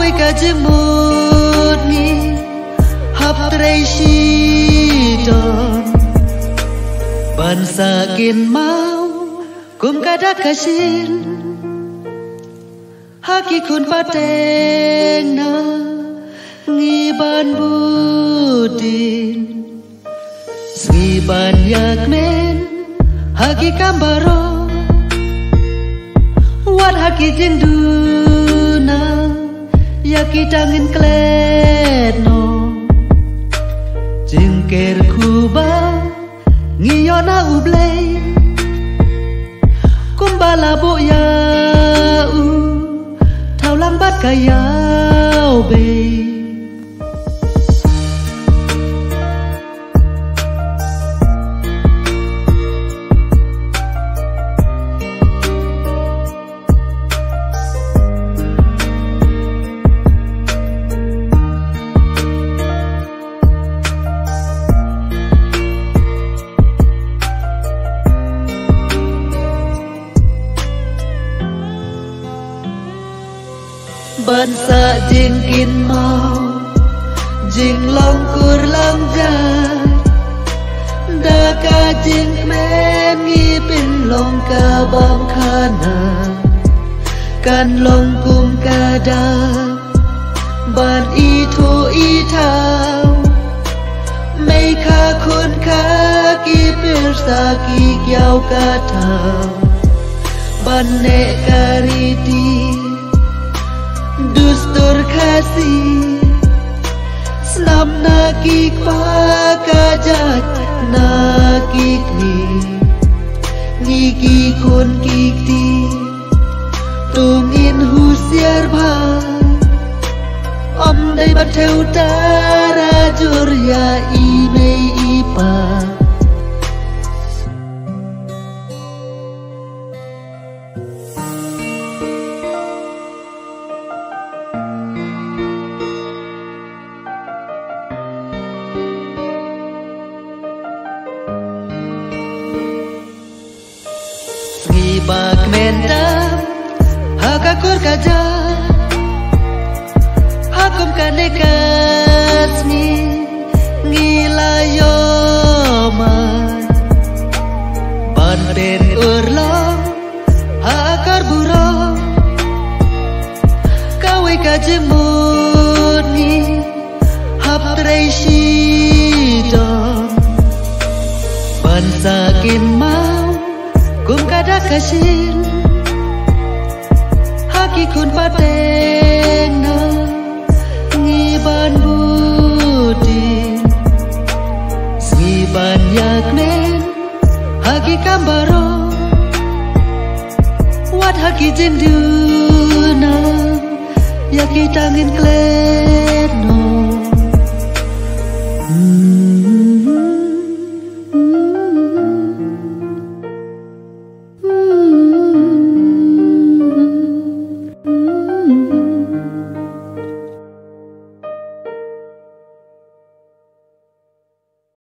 Kawe kajemut ni hap treishidon bansakin mau kum kada kasin haki kun pateng na ngiban budin ngiban yakmen haki kambaro wat haki jenduna yaki tangin kletno jengker kuba ngiyona ublay kumbala bo ya u thau lang bat kayao be bansa jingkin mau jing long kur long jai daka jing men ngipin long ka bang khana kan long kum kada ban i thu i thao mei kha khun kha ki pir sa ki kyau ka thao ban ne kariti dustur kasih snap nakik pakajat nakik ni ngiki kun kikti tungin husiar bha om dai bat theo tara jurya imei ipa bak mendam hakakur kaja hakum kanekasmi ngilayo man banten urlang hakar burong kawe kajemut ni hap treishidon bansakin mau kum kada kasin haki kun pateng na ngiban budin ngiban yakmen haki kambaro wat haki jenduna yaki tangin kletno